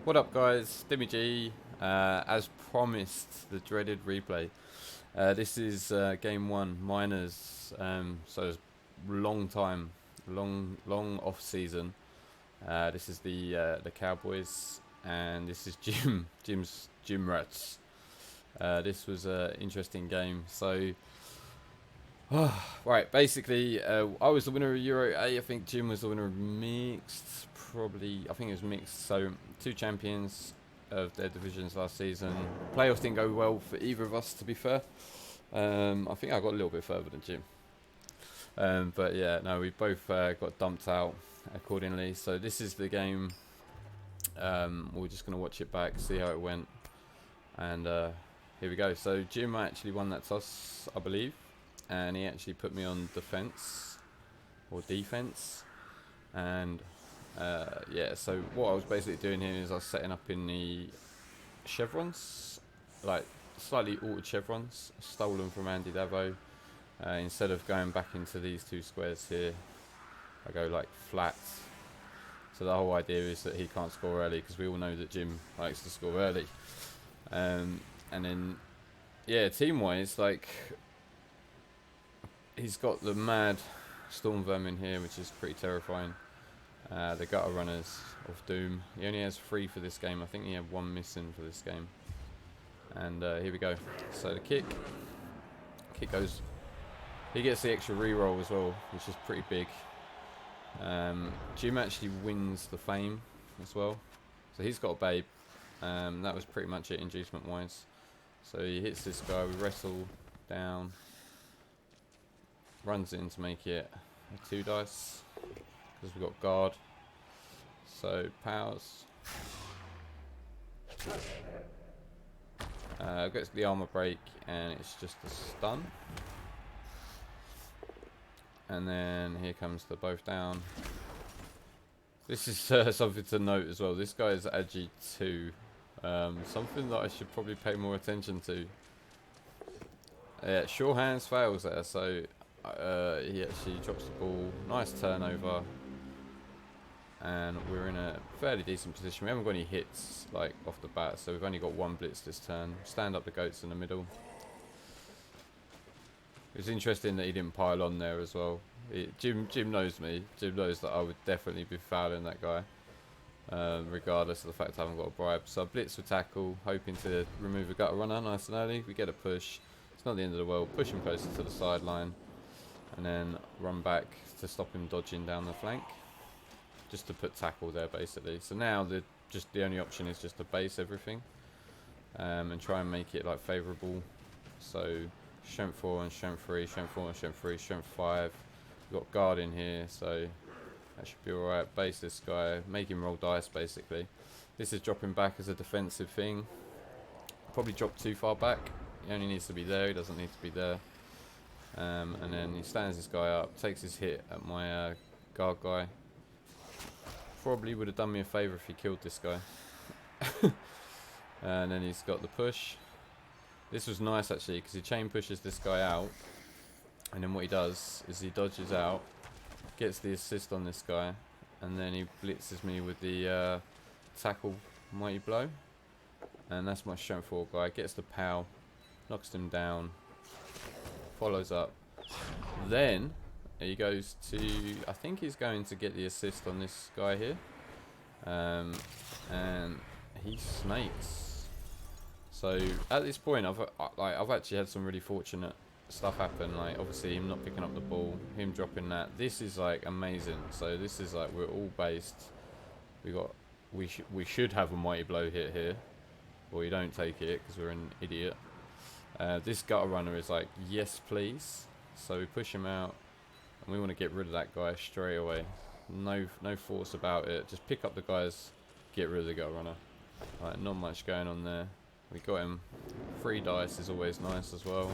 What up, guys? Dimmy G. As promised, the dreaded replay. This is game one, minors. So it's long time, long off season. This is the Cowboys, and this is Jim's Gym Rats. This was an interesting game. So, right, basically, I was the winner of Euro A. I think Jim was the winner of mixed. Probably, I think it was mixed. So, two champions of their divisions last season. Playoffs didn't go well for either of us, to be fair. I think I got a little bit further than Jim. But yeah, no, we both got dumped out accordingly. So this is the game. We're just going to watch it back, see how it went. And here we go. So Jim actually won that toss, I believe. And he actually put me on defense or defense. And yeah, so what I was basically doing here is I was setting up in the chevrons, like slightly altered chevrons, stolen from Andy Davo. Instead of going back into these two squares here, I go like flat. So the whole idea is that he can't score early, because we all know that Jim likes to score early. And then, yeah, team-wise, like, he's got the mad storm vermin here, which is pretty terrifying. The gutter runners of doom. He only has 3 for this game. I think he had 1 missing for this game. And here we go. So the kick goes. He gets the extra reroll as well, which is pretty big. Jim actually wins the fame as well. So he's got a babe. That was pretty much it inducement wise. So he hits this guy. We wrestle down. Runs in to make it a 2 dice. Because we've got guard. So powers. Gets the armor break, and it's just a stun. And then here comes the both down. This is something to note as well. This guy is Agi 2. Something that I should probably pay more attention to. Yeah, sure hands fails there, so he actually drops the ball. Nice turnover. And we're in a fairly decent position. We haven't got any hits like off the bat, so we've only got 1 blitz this turn. Stand up the goats in the middle. It's interesting that he didn't pile on there as well. Jim knows me. Jim knows that I would definitely be fouling that guy, regardless of the fact I haven't got a bribe. So I blitz for tackle, hoping to remove a gutter runner nice and early. We get a push. It's not the end of the world. Push him closer to the sideline, and then run back to stop him dodging down the flank. Just to put tackle there, basically. So now the only option is just to base everything, and try and make it like favourable. So strength 4 and strength 3, strength 4 and strength 3, strength 5. We've got guard in here, so that should be alright. Base this guy, make him roll dice, basically. This is dropping back as a defensive thing. Probably dropped too far back. He only needs to be there, he doesn't need to be there. And then he stands this guy up, takes his hit at my guard guy. Probably would have done me a favour if he killed this guy. And then he's got the push. This was nice actually, because he chain pushes this guy out, and then what he does is he dodges out, gets the assist on this guy, and then he blitzes me with the tackle mighty blow, and that's my strength 4 guy. Gets the pow, knocks him down, follows up, then he goes to, I think he's going to get the assist on this guy here, and he snakes. So at this point, I've actually had some really fortunate stuff happen. Like obviously him not picking up the ball, him dropping that. This is like amazing. So this is like we're all based. We should have a mighty blow hit here, but we don't take it because we're an idiot. This gutter runner is like yes please. So we push him out, and we want to get rid of that guy straight away. No force about it. Just pick up the guys, get rid of the gutter runner. Like not much going on there. We got him. 3 dice is always nice as well.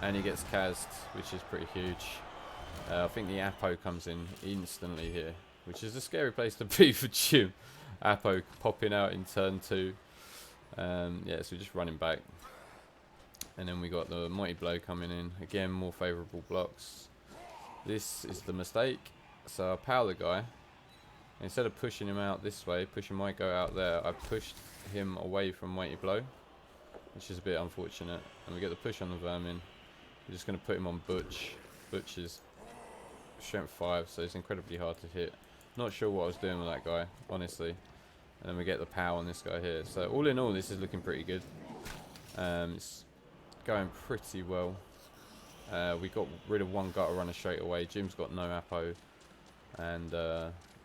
And he gets cast, which is pretty huge. I think the Apo comes in instantly here, which is a scary place to be for Jim. Apo popping out in turn 2. Yeah, so we're just running back. And then we got the mighty blow coming in. Again, more favourable blocks. This is the mistake. So I power the guy. Instead of pushing him out this way, pushing my go out there, I pushed him away from Weighty Blow, which is a bit unfortunate. And we get the push on the Vermin. We're just going to put him on Butch. Butch is strength 5, so it's incredibly hard to hit. Not sure what I was doing with that guy, honestly. And then we get the power on this guy here. So all in all, this is looking pretty good. It's going pretty well. We got rid of one gutter runner straight away. Jim's got no Apo. And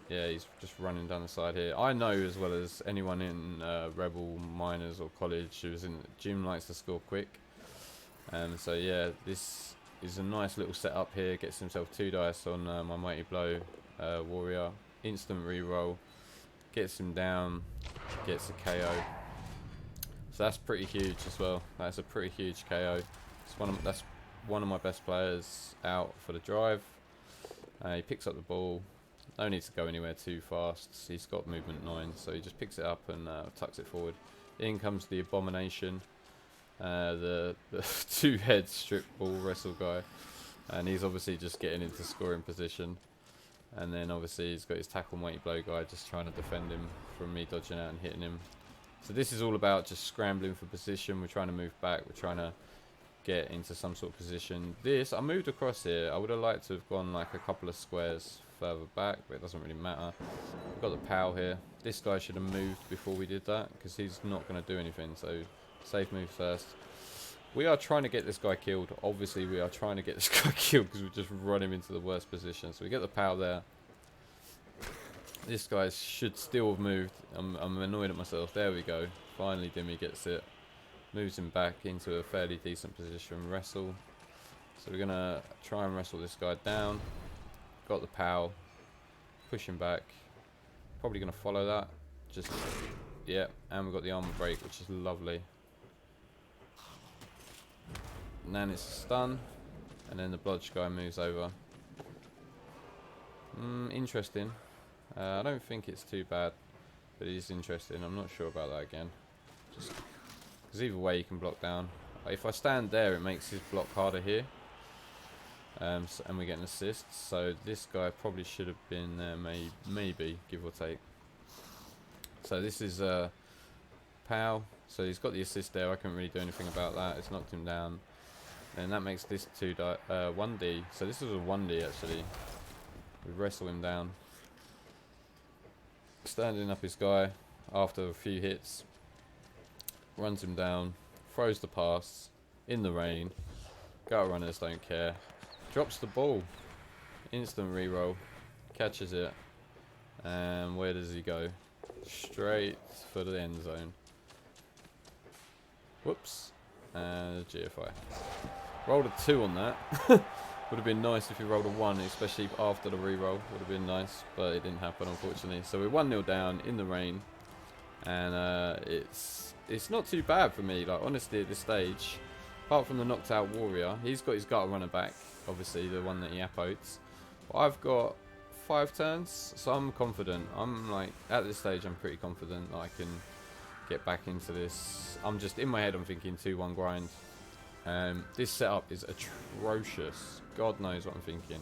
yeah, he's just running down the side here. I know as well as anyone in Rebel, Miners or College who's in Jim likes to score quick. So yeah, this is a nice little setup here. Gets himself 2 dice on my Mighty Blow warrior. Instant reroll. Gets him down. Gets a KO. So that's pretty huge as well. That's a pretty huge KO. That's one of my best players out for the drive. He picks up the ball. No need to go anywhere too fast. He's got movement 9, so he just picks it up and tucks it forward. In comes the Abomination, the 2-head strip ball wrestle guy, and he's obviously just getting into scoring position. And then obviously he's got his tackle Mighty Blow guy just trying to defend him from me dodging out and hitting him. So this is all about just scrambling for position. We're trying to move back. We're trying to get into some sort of position. I moved across here. I would have liked to have gone like a couple of squares further back, but it doesn't really matter. We've got the POW here. This guy should have moved before we did that because he's not going to do anything. So safe move first. We are trying to get this guy killed. Obviously we are trying to get this guy killed because we just run him into the worst position. So we get the POW there. This guy should still have moved. I'm annoyed at myself. There we go. Finally Dimmy gets it. Moves him back into a fairly decent position. Wrestle. So we're going to try and wrestle this guy down. Got the POW. Push him back. Probably going to follow that. Just, yeah. And we've got the armor break, which is lovely. And then it's a stun. And then the blodge guy moves over. Interesting. I don't think it's too bad. But it is interesting. I'm not sure about that again. Just because either way you can block down. If I stand there, it makes his block harder here. And we get an assist. So this guy probably should have been there, maybe, give or take. So this is POW. So he's got the assist there. I couldn't really do anything about that. It's knocked him down. And that makes this 1D. So this is a 1D actually. We wrestle him down. Standing up his guy after a few hits. Runs him down. Throws the pass. In the rain. Gutter runners don't care. Drops the ball. Instant reroll. Catches it. And where does he go? Straight for the end zone. Whoops. And GFI. Rolled a 2 on that. Would have been nice if he rolled a 1, especially after the reroll. Would have been nice, but it didn't happen, unfortunately. So we're 1-0 down in the rain. And it's not too bad for me, like honestly at this stage. Apart from the knocked out warrior, he's got his gutter runner back, obviously the one that he apotes. But I've got 5 turns, so I'm confident. I'm like, at this stage I'm pretty confident that I can get back into this. I'm just, in my head I'm thinking 2-1 grind. This setup is atrocious. God knows what I'm thinking.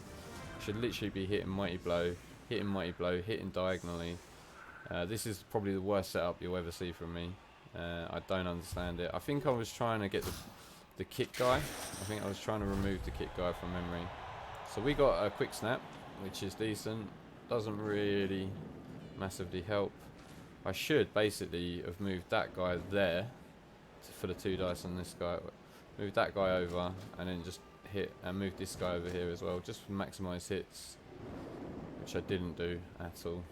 Should literally be hitting Mighty Blow, hitting diagonally. This is probably the worst setup you'll ever see from me. I don't understand it. I think I was trying to get the kick guy. I think I was trying to remove the kick guy from memory. So we got a quick snap, which is decent. Doesn't really massively help. I should basically have moved that guy there for the 2 dice on this guy. Move that guy over and then just hit and move this guy over here as well, just to maximise hits, which I didn't do at all.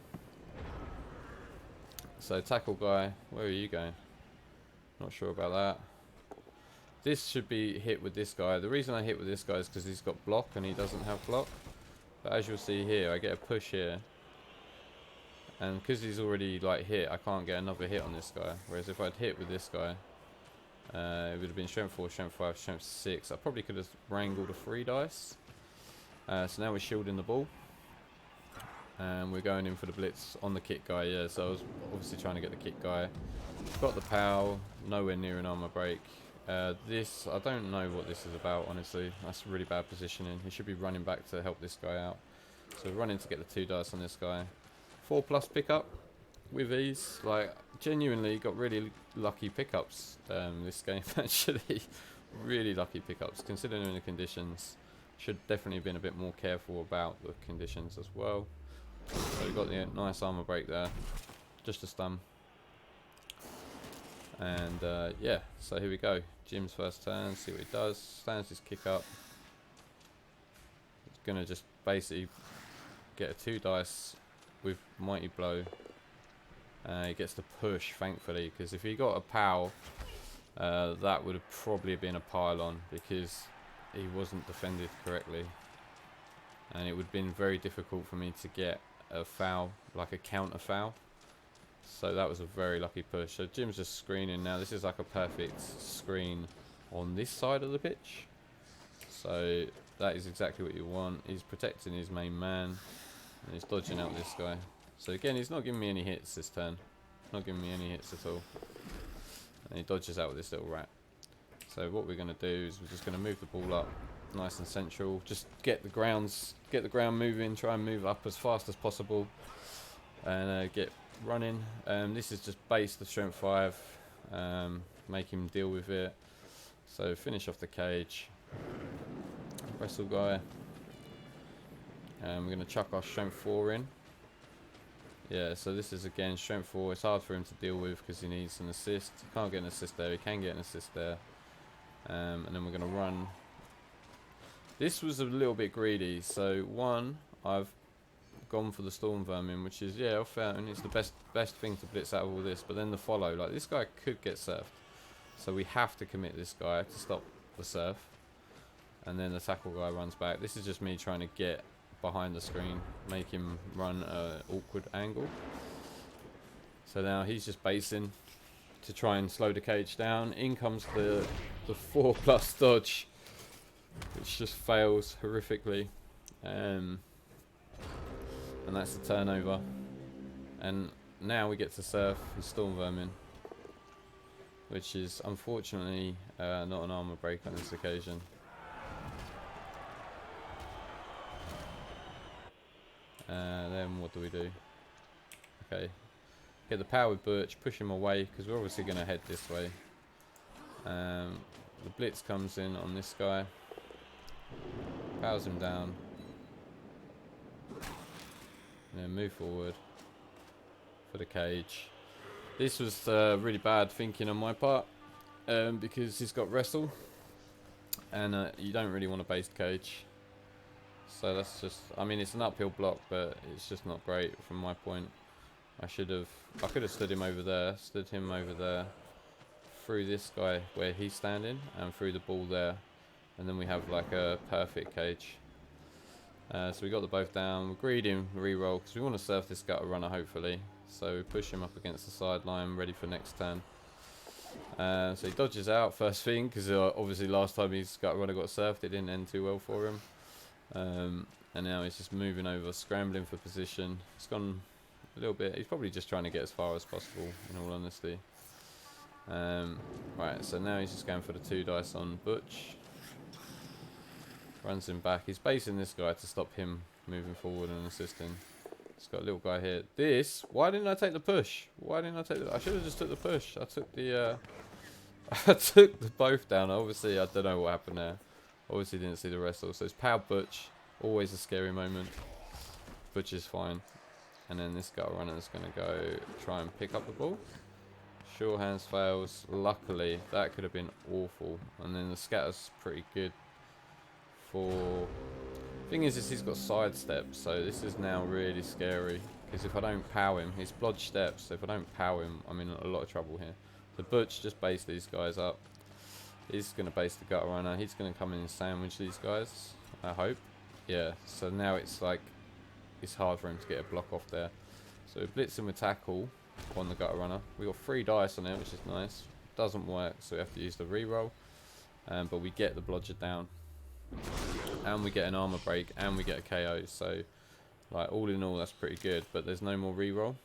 So tackle guy, where are you going? Not sure about that. This should be hit with this guy. The reason I hit with this guy is because he's got block and he doesn't have block. But as you'll see here, I get a push here. And because he's already like hit, I can't get another hit on this guy. Whereas if I'd hit with this guy, it would have been strength 4, strength 5, strength 6. I probably could have wrangled a 3 dice. So now we're shielding the ball. And we're going in for the blitz on the kick guy, yeah. So I was obviously trying to get the kick guy. Got the POW, nowhere near an armor break. This, I don't know what this is about, honestly. That's really bad positioning. He should be running back to help this guy out. So we're running to get the 2 dice on this guy. 4+ pickup with ease. Like, genuinely got really lucky pickups this game, actually. Really lucky pickups, considering the conditions. Should definitely have been a bit more careful about the conditions as well. So we got the nice armor break there. Just a stun. And yeah, so here we go. Jim's first turn, see what he does. Stands his kick up. He's going to just basically get a 2 dice with Mighty Blow. He gets the push, thankfully, because if he got a POW, that would have probably been a pylon because he wasn't defended correctly. And it would have been very difficult for me to get a foul, like a counter foul. So that was a very lucky push. So Jim's just screening now. This is like a perfect screen on this side of the pitch. So that is exactly what you want. He's protecting his main man. And he's dodging out this guy. So again, he's not giving me any hits this turn. Not giving me any hits at all. And he dodges out with this little rat. So what we're going to do is we're just going to move the ball up nice and central. Just get the ground moving. Try and move up as fast as possible. And get running. This is just base the strength 5. Make him deal with it. So finish off the cage. Wrestle guy. We're going to chuck our strength 4 in. Yeah, so this is again strength 4. It's hard for him to deal with because he needs an assist. He can't get an assist there. He can get an assist there. And then we're going to run. This was a little bit greedy. So one, I've gone for the Storm Vermin, which is, yeah, fair, and it's the best thing to blitz out of all this. But then the follow, like this guy could get surfed. So we have to commit this guy to stop the surf. And then the tackle guy runs back. This is just me trying to get behind the screen, make him run an awkward angle. So now he's just basing to try and slow the cage down. In comes the 4+ dodge, which just fails horrifically. And that's the turnover. And now we get to surf the Storm Vermin, which is unfortunately not an armor break on this occasion. Then what do we do? Okay, get the power with Butch, push him away because we're obviously going to head this way. The blitz comes in on this guy, powers him down, and then move forward for the cage. This was really bad thinking on my part because he's got wrestle, and you don't really want to base the cage. So that's just, I mean, it's an uphill block, but it's just not great from my point. I could have stood him over there, threw this guy where he's standing, and threw the ball there, and then we have like a perfect cage. So we got the both down. We're greedy in reroll because we want to surf this gutter runner hopefully. So we push him up against the sideline, ready for next turn. So he dodges out first thing because obviously last time his gutter runner got surfed, it didn't end too well for him. And now he's just moving over, scrambling for position. It's gone a little bit. He's probably just trying to get as far as possible, in all honesty. Right, so now he's just going for the 2 dice on Butch. Runs him back. He's basing this guy to stop him moving forward and assisting. He's got a little guy here. Why didn't I take the push? I should have just took the push. I took the I took the both down. Obviously, I don't know what happened there. Obviously didn't see the wrestle. So it's power Butch. Always a scary moment. Butch is fine. And then this guy runner is going to go try and pick up the ball. Sure hands fails. Luckily, that could have been awful. And then the scatter's pretty good for... Thing is he's got sidestep. So this is now really scary. Because if I don't pow him, he's blodge steps. So if I don't pow him, I'm in a lot of trouble here. So Butch just base these guys up. He's going to base the gutter runner. He's going to come in and sandwich these guys, I hope. Yeah, so now it's like, it's hard for him to get a block off there. So we blitz him with tackle on the gutter runner. We got 3 dice on it, which is nice. Doesn't work, so we have to use the reroll. But we get the blodger down. And we get an armor break, and we get a KO. So, like, all in all, that's pretty good. But there's no more reroll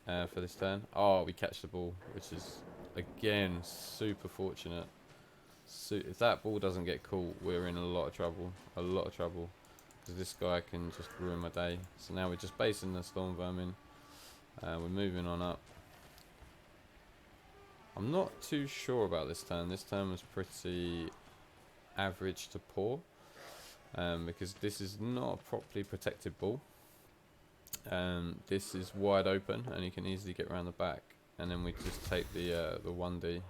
for this turn. Oh, we catch the ball, which is, again, super fortunate. So if that ball doesn't get caught, we're in a lot of trouble. because this guy can just ruin my day. So now we're just basing the storm vermin. We're moving on up. I'm not too sure about this turn. This turn was pretty average to poor, because this is not a properly protected ball. This is wide open and you can easily get around the back, and then we just take the 1D,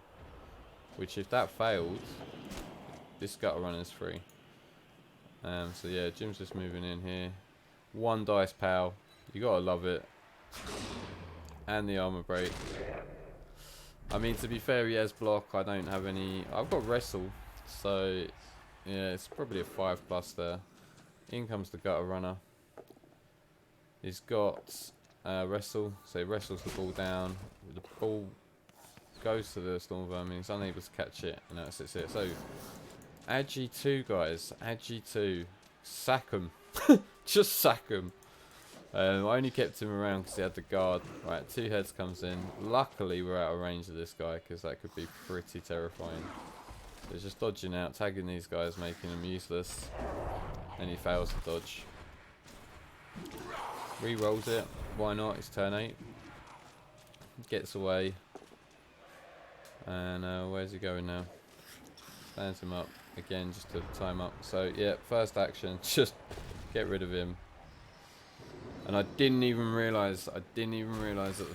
which if that fails, this gutter runner's free. So yeah, Jim's just moving in here. 1 dice pal, you gotta love it. And the armor break. I mean, to be fair, he has block. I don't have any. I've got wrestle, so yeah, it's probably a 5+ there. In comes the gutter runner. He's got wrestle, so he wrestles the ball down. The ball goes to the storm vermin. He's unable to catch it, and that sits here. So Agi 2, guys. Agi 2. Sack him. Just sack him. I only kept him around because he had the guard. Right, 2 heads comes in. Luckily, we're out of range of this guy because that could be pretty terrifying. So he's just dodging out, tagging these guys, making them useless. And he fails to dodge. Re-rolls it. Why not? It's turn 8. Gets away. And where's he going now? Stands him up. Again, just to time up. So, yeah, first action. Just get rid of him. And I didn't even realise at the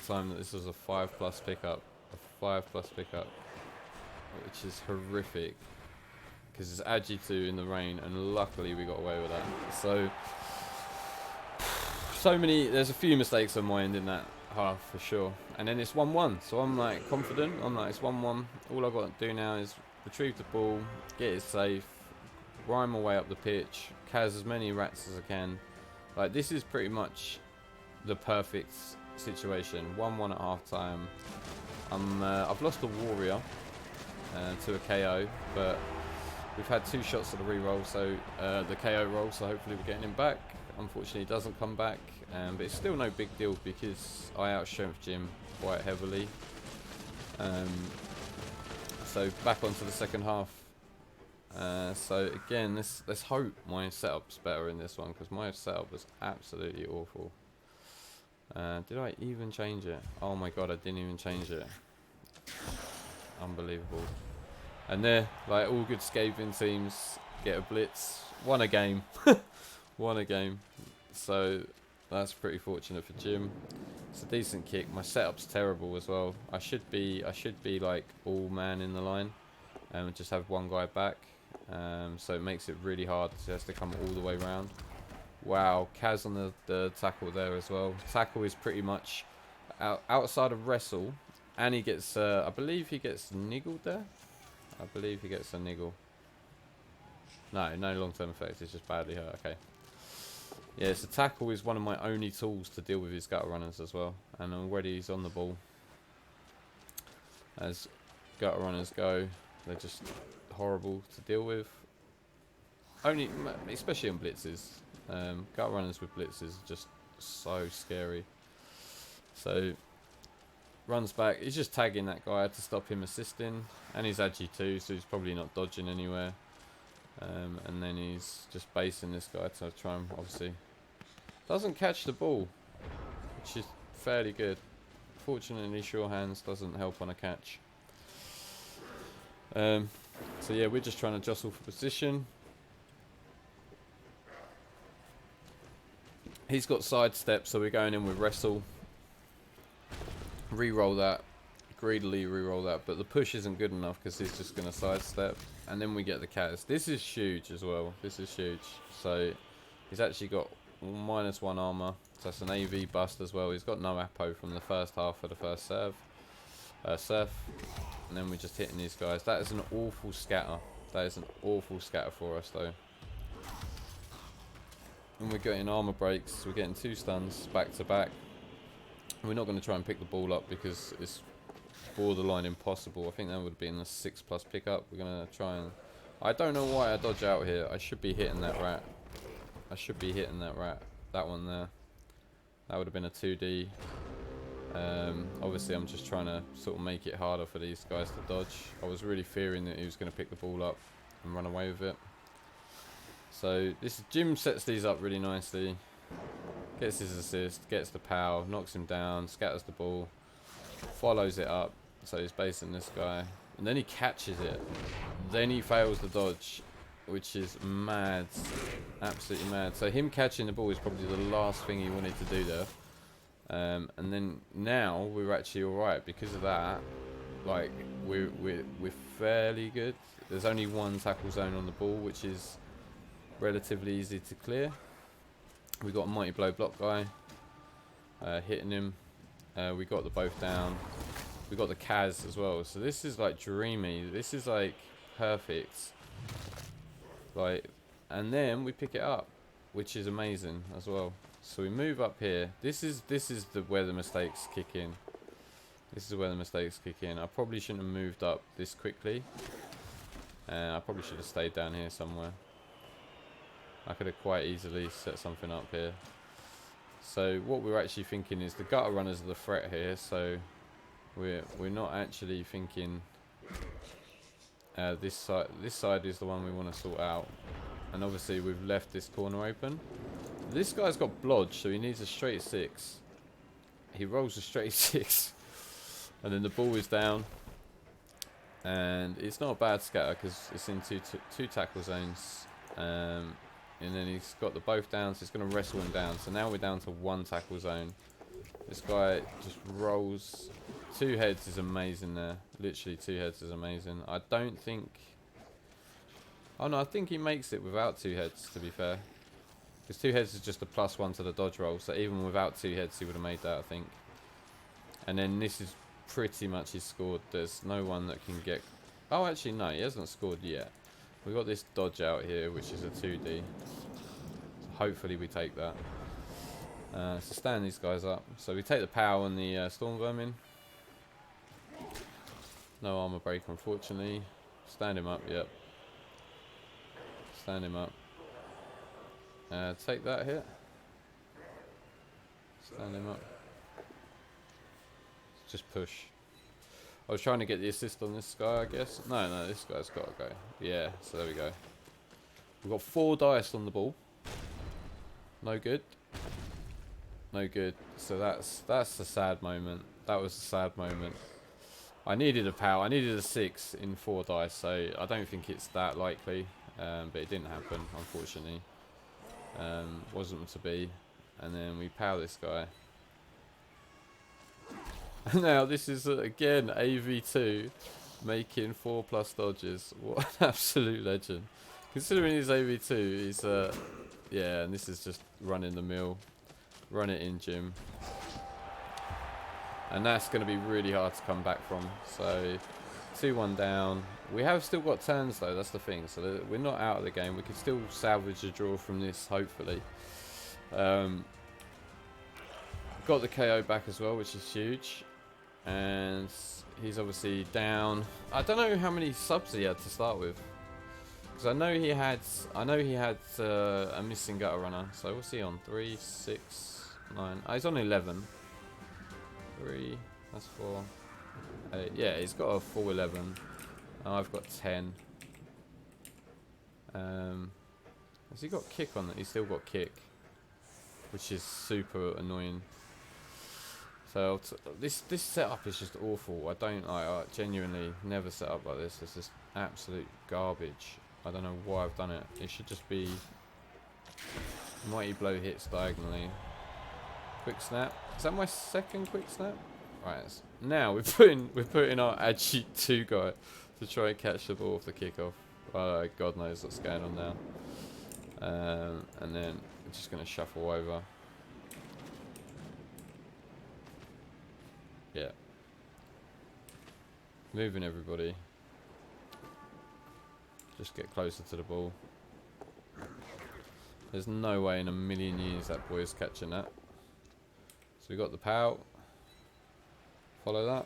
time that this was a 5+ pickup. A 5+ pickup. Which is horrific. Because it's Agi 2 in the rain, and luckily we got away with that. So many, there's a few mistakes on my end in that half for sure. And then it's 1-1. So I'm like confident. I'm like, it's 1-1. All I've got to do now is retrieve the ball, get it safe, rhyme my way up the pitch, cas as many rats as I can. Like, this is pretty much the perfect situation. 1-1 at half time. I've lost a warrior to a KO, but we've had 2 shots of the re-roll, so the KO roll, so hopefully we're getting him back. Unfortunately, he doesn't come back, but it's still no big deal because I out-strength Jim quite heavily. So back onto the second half. So again, let's hope my setup's better in this one, because my setup was absolutely awful. Did I even change it? Oh my god, I didn't even change it. Unbelievable. And there, like all good Skaven teams, get a blitz. Won a game. Won a game. So that's pretty fortunate for Jim. It's a decent kick. My setup's terrible as well. I should be like all man in the line and just have one guy back. So it makes it really hard. He has to come all the way around. Wow, Kaz on the tackle there as well. Tackle is pretty much outside of wrestle, and he gets, I believe he gets niggled there. I believe he gets a niggle. No long-term effects. It's just badly hurt. Okay. Yeah, so tackle is one of my only tools to deal with his gutter runners as well, and already he's on the ball. As gutter runners go, they're just horrible to deal with. Only, especially on blitzes. Gutter runners with blitzes are just so scary. So runs back. He's just tagging that guy to stop him assisting, and he's Agi 2, so he's probably not dodging anywhere. And then he's just basing this guy to try and obviously doesn't catch the ball, which is fairly good. Fortunately, sure hands doesn't help on a catch. So yeah, we're just trying to jostle for position. He's got sidestep, so we're going in with wrestle. Re-roll that. Greedily re-roll that, but the push isn't good enough because he's just going to sidestep. And then we get the cats. This is huge as well. This is huge. So he's actually got -1 armor. So that's an AV bust as well. He's got no apo from the first half of the first serve. Surf. And then we're just hitting these guys. That is an awful scatter. That is an awful scatter for us though. And we're getting armor breaks. We're getting 2 stuns back to back. We're not going to try and pick the ball up because it's borderline impossible. I think that would have been a 6+ pickup. We're going to try and... I don't know why I dodge out here. I should be hitting that rat. I should be hitting that rat. That one there. That would have been a 2D. Obviously, I'm just trying to sort of make it harder for these guys to dodge. I was really fearing that he was going to pick the ball up and run away with it. So this Jim sets these up really nicely. Gets his assist, gets the power, knocks him down, scatters the ball, follows it up. So he's basing this guy, and then he catches it. Then he fails the dodge, which is mad, absolutely mad. So him catching the ball is probably the last thing he wanted to do there. And then now we're actually all right because of that. Like we're fairly good. There's only one tackle zone on the ball, which is relatively easy to clear. We got a mighty blow block guy hitting him. We got the both down. We got the Kaz as well. So this is like dreamy. This is like perfect. Like, and then we pick it up, which is amazing as well. So we move up here. This is where the mistakes kick in. This is where the mistakes kick in. I probably shouldn't have moved up this quickly. I probably should have stayed down here somewhere. I could have quite easily set something up here. So what we're actually thinking is the gutter runners are the threat here. So we're not actually thinking this side is the one we want to sort out. And obviously we've left this corner open. This guy's got blodge, so he needs a straight 6. He rolls a straight 6. And then the ball is down. And it's not a bad scatter because it's in two tackle zones. And then he's got the both down, so he's going to wrestle him down. So now we're down to 1 tackle zone. This guy just rolls. 2 heads is amazing there. Literally 2 heads is amazing. I don't think... Oh no, I think he makes it without 2 heads, to be fair. Because 2 heads is just a +1 to the dodge roll. So even without 2 heads, he would have made that, I think. And then this is pretty much his scored. There's no one that can get... Oh, actually, no, he hasn't scored yet. We've got this dodge out here, which is a 2D. So hopefully we take that. So stand these guys up. So we take the power on the Storm Vermin. No armor break, unfortunately. Stand him up, yep. Stand him up. Take that hit. Stand him up. Just push. I was trying to get the assist on this guy, I guess. No, this guy's got to go. Yeah, so there we go. We've got 4 dice on the ball. No good. No good. So that's a sad moment. That was a sad moment. I needed a power. I needed a 6 in 4 dice, so I don't think it's that likely. But it didn't happen, unfortunately. Wasn't to be. And then we power this guy. Now this is again AV2 making 4+ dodges. What an absolute legend. Considering he's AV2, he's yeah, and this is just running the mill. Run it in, Jim. And that's going to be really hard to come back from. So 2-1 down. We have still got turns though, that's the thing. So we're not out of the game. We can still salvage a draw from this, hopefully. Got the KO back as well, which is huge. And he's obviously down. I don't know how many subs he had to start with, because I know he had a missing gutter runner. So what's he on? 3, 6, 9. Oh, he's on 11. 3. That's 4. 8. Yeah, he's got a full 11. Oh, I've got 10. Has he got kick on that? He's still got kick, which is super annoying. So this setup is just awful. I genuinely never set up like this. It's just absolute garbage. I don't know why I've done it. It should just be mighty blow hits diagonally. Quick snap. Is that my second quick snap? Right. Now we're putting our Agi 2 guy to try and catch the ball off the kickoff. God knows what's going on now. And then we're just gonna shuffle over. Yeah. Moving everybody. Just get closer to the ball. There's no way in a million years that boy is catching that. So we got the pow. Follow that.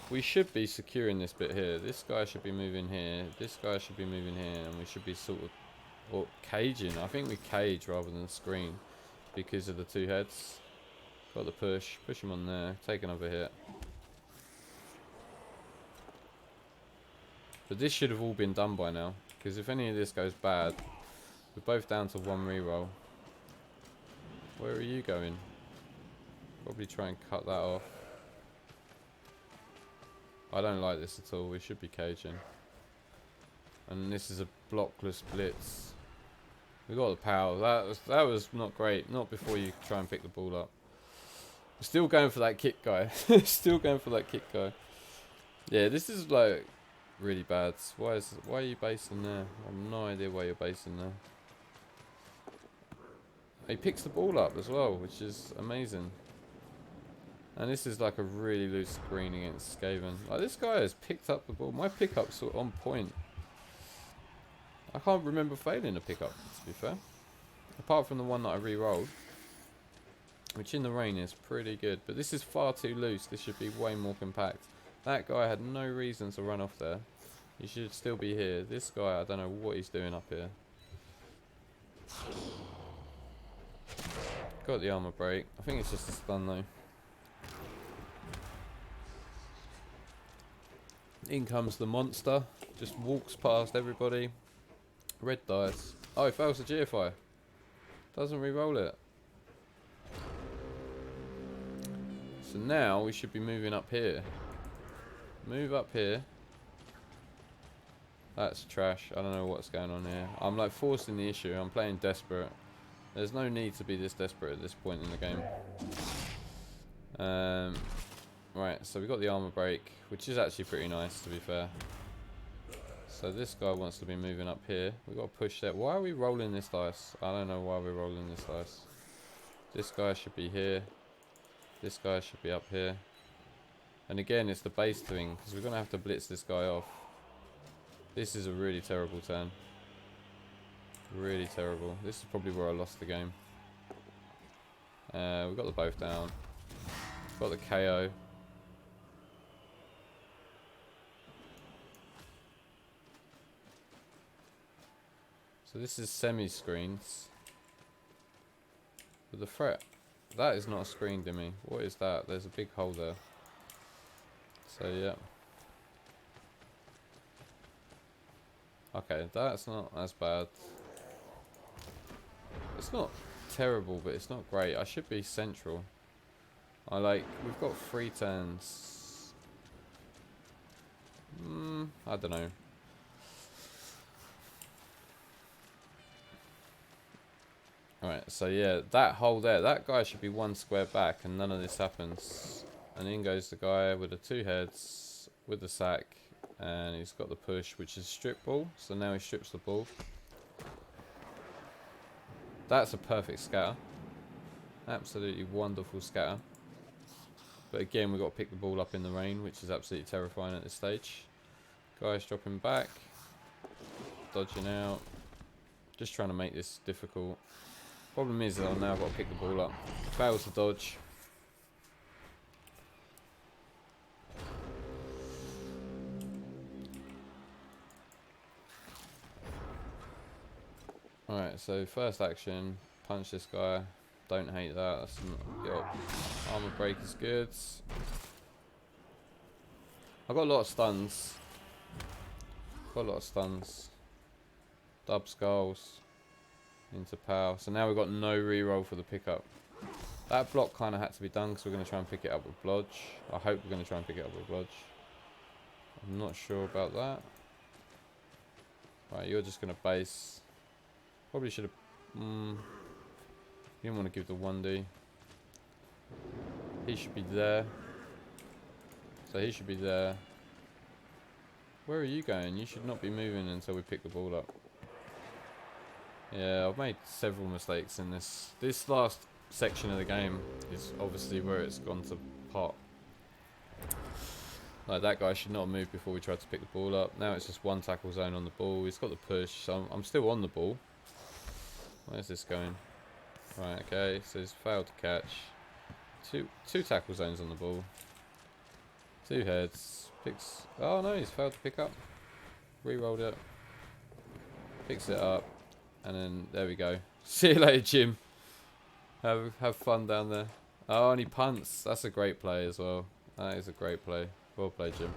We should be securing this bit here. This guy should be moving here. This guy should be moving here. And we should be sort of caging. I think we cage rather than screen because of the 2 heads. Got the push. Push him on there. Take another hit. But this should have all been done by now, because if any of this goes bad, We're both down to 1 reroll. Where are you going? Probably try and cut that off. I don't like this at all. We should be caging. And this is a blockless blitz. We got the power. That was not great. Not before you try and pick the ball up. We're still going for that kick guy. Still going for that kick guy. Yeah, this is like really bad. Why are you basing there? I have no idea why you're basing there. He picks the ball up as well, which is amazing. And this is like a really loose screen against Skaven. Like, this guy has picked up the ball. My pickups were on point. I can't remember failing a pickup, to be fair. Apart from the one that I re-rolled. Which in the rain is pretty good. But this is far too loose. This should be way more compact. That guy had no reason to run off there. He should still be here. This guy, I don't know what he's doing up here. Got the armor break. I think it's just a stun though. In comes the monster. Just walks past everybody. Red dice. Oh, he fails the GFI. Doesn't re-roll it. So now we should be moving up here. Move up here. That's trash. I don't know what's going on here. I'm like forcing the issue. I'm playing desperate. There's no need to be this desperate at this point in the game. Right, so we got the armor break, which is actually pretty nice, to be fair. So this guy wants to be moving up here. We got to push that. Why are we rolling this dice? I don't know why we're rolling this dice. This guy should be here. This guy should be up here. And again, it's the base thing, because we're going to have to blitz this guy off. This is a really terrible turn. Really terrible. This is probably where I lost the game. We got the both down. Got the KO. So this is semi-screens. With the threat. That is not a screen, Dimmy. What is that? There's a big hole there. So yeah. Okay, that's not as bad. It's not terrible, but it's not great. I should be central. We've got 3 turns. I don't know. Alright, so yeah, that hole there, that guy should be 1 square back and none of this happens. And in goes the guy with the 2 heads, with the sack, and he's got the push, which is strip ball. So now he strips the ball. That's a perfect scatter. Absolutely wonderful scatter. But again, we've got to pick the ball up in the rain, which is absolutely terrifying at this stage. Guy's dropping back. Dodging out. Just trying to make this difficult. Problem is, though, now I've got to pick the ball up. Fails to dodge. Alright, so first action, punch this guy. Don't hate that. That's not, armor break is good. I've got a lot of stuns. Dub skulls. Into power. So now we've got no reroll for the pickup. That block kind of had to be done because we're going to try and pick it up with blodge. I hope we're going to try and pick it up with blodge. I'm not sure about that. Right, you're just going to base. Probably should have... you didn't want to give the 1D. He should be there. So he should be there. Where are you going? You should not be moving until we pick the ball up. Yeah, I've made several mistakes in this. This last section of the game is obviously where it's gone to pot. Like, that guy should not have moved before we tried to pick the ball up. Now it's just 1 tackle zone on the ball. He's got the push, so I'm still on the ball. Where's this going? Right, okay, so he's failed to catch. Two tackle zones on the ball. 2 heads. Picks. Oh no, he's failed to pick up. Re-rolled it. Picks it up. And then, there we go. See you later, Jim. Have fun down there. Oh, and he punts. That's a great play as well. That is a great play. Well played, Jim.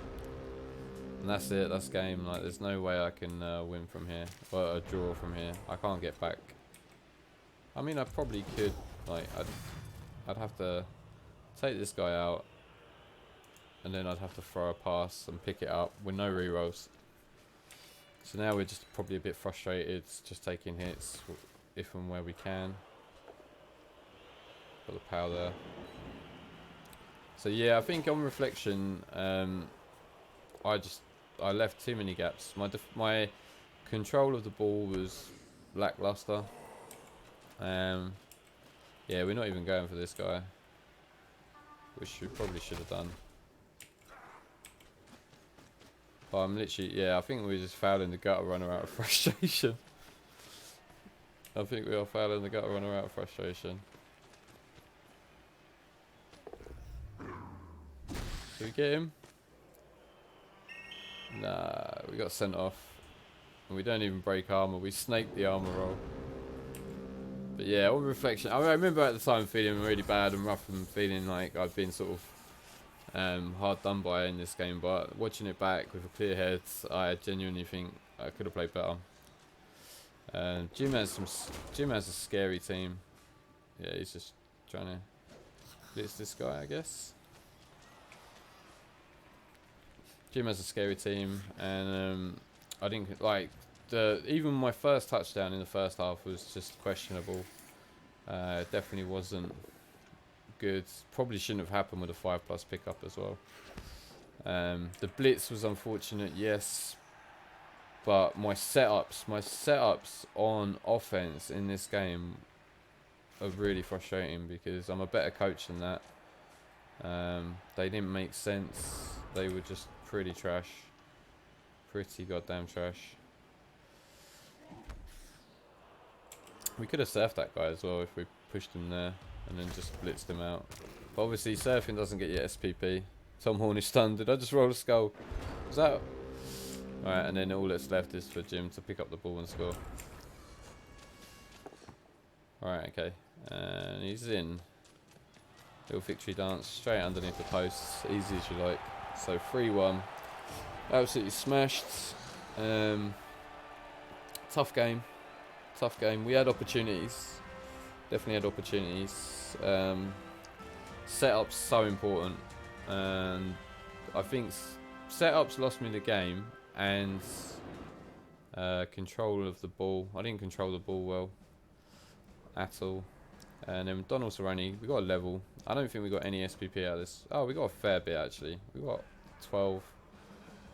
And that's it, that's game. Like, there's no way I can win from here, or a draw from here. I can't get back. I mean, I probably could. Like, I'd have to take this guy out, and then I'd have to throw a pass and pick it up with no rerolls. So now we're just probably a bit frustrated, just taking hits if and where we can. Got the power there. So yeah, I think on reflection, I left too many gaps. My control of the ball was lackluster. Yeah, we're not even going for this guy, which we probably should have done. But I'm literally, yeah, I think we're just fouling the gutter runner out of frustration. I think we are fouling the gutter runner out of frustration. Did we get him? Nah, we got sent off. And we don't even break armor, we snake the armor roll. But yeah, on reflection, I remember at the time feeling really bad and rough and feeling like I've been sort of hard done by in this game, but watching it back with a clear head, I genuinely think I could have played better. Jim has a scary team. Yeah, he's just trying to blitz this guy, I guess. Jim has a scary team, and I didn't like even my first touchdown in the first half was just questionable. Definitely wasn't good. Probably shouldn't have happened with a 5+ pickup as well. The blitz was unfortunate, yes, but my setups on offense in this game are really frustrating because I'm a better coach than that. They didn't make sense. They were just pretty trash. Pretty goddamn trash. We could have surfed that guy as well if we pushed him there and then just blitzed him out. But obviously surfing doesn't get you SPP. Tom Horn is stunned. Did I just roll a skull? Was that... Alright, and then all that's left is for Jim to pick up the ball and score. Alright, okay. And he's in. Little victory dance straight underneath the posts. Easy as you like. So 3-1. Absolutely smashed. Tough game. Tough game. We had opportunities. Definitely had opportunities. Setups so important. And I think setups lost me the game. And control of the ball. I didn't control the ball well at all. And then Donald Cerrone, we got a level. I don't think we got any SPP out of this. Oh, we got a fair bit actually. We got 12.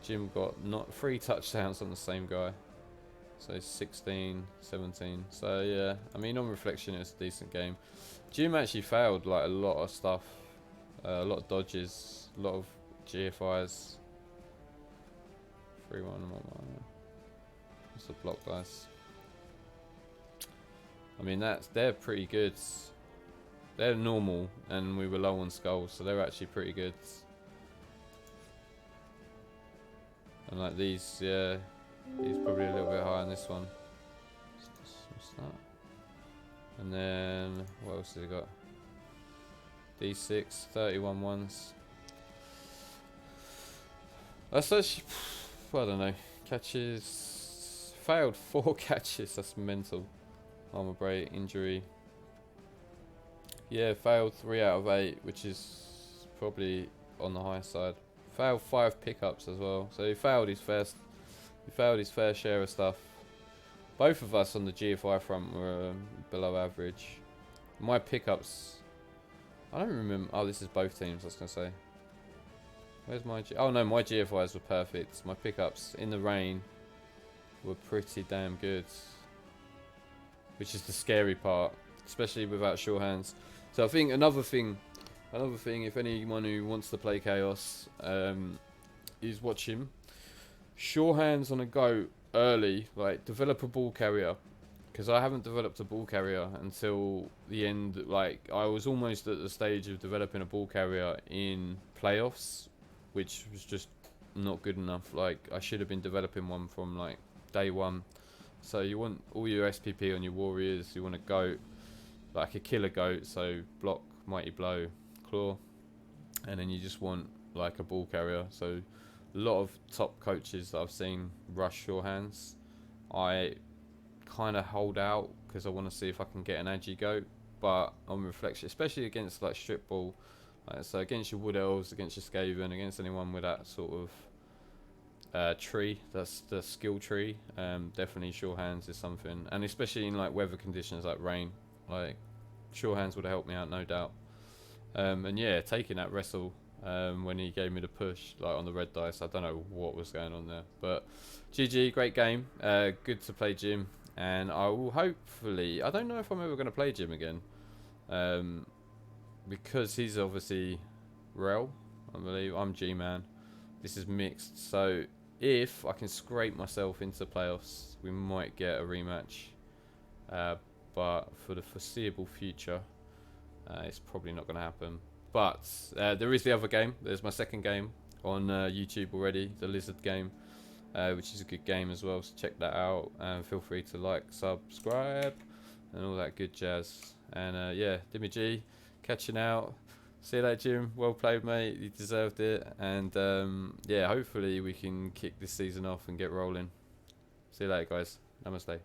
Jim got not 3 touchdowns on the same guy. So 16, 17. So yeah, I mean on reflection it was a decent game. Jim actually failed like a lot of stuff. A lot of dodges, a lot of GFIs. 3-1 and 1-1. What's the block dice? I mean they're pretty good. They're normal and we were low on skulls, so they're actually pretty good. And like these, yeah, he's probably a little bit higher on this one. What's that? And then what else has he got? D6, 31 ones. That's actually, I don't know. Catches, failed 4 catches. That's mental. Armor break, injury. Yeah, failed 3 out of 8, which is probably on the high side. Failed 5 pickups as well, so he failed his fair share of stuff. Both of us on the GFI front were below average. My pickups, I don't remember. Oh, this is both teams. I was gonna say. Where's my? Oh no, my GFIs were perfect. My pickups in the rain were pretty damn good, which is the scary part, especially without sure hands. So I think another thing, if anyone who wants to play Chaos is watch him. Sure hands on a goat early, like develop a ball carrier, because I haven't developed a ball carrier until the end. Like I was almost at the stage of developing a ball carrier in playoffs, which was just not good enough. Like I should have been developing one from like day one. So you want all your SPP on your warriors. You want a goat, like a killer goat. So block, mighty blow, claw, and then you just want like a ball carrier. So A lot of top coaches that I've seen rush sure hands. I kind of hold out because I want to see if I can get an agi goat, but on reflection, especially against like strip ball, like, so against your wood elves, against your skaven, against anyone with that sort of tree, that's the skill tree. Definitely sure hands is something, and especially in like weather conditions like rain, like sure hands would have helped me out, no doubt. And yeah, taking that wrestle when he gave me the push like on the red dice, I don't know what was going on there, but GG, great game. Good to play Jim, and I will hopefully. I don't know if I'm ever going to play Jim again, because he's obviously rel. I believe I'm G-man. This is mixed, so if I can scrape myself into the playoffs, we might get a rematch. But for the foreseeable future, it's probably not going to happen. But there is the other game. There's my second game on YouTube already, the Lizard game, which is a good game as well. So check that out. Feel free to like, subscribe, and all that good jazz. And yeah, Dimmy G, catching out. See you later, Jim. Well played, mate. You deserved it. And yeah, hopefully we can kick this season off and get rolling. See you later, guys. Namaste.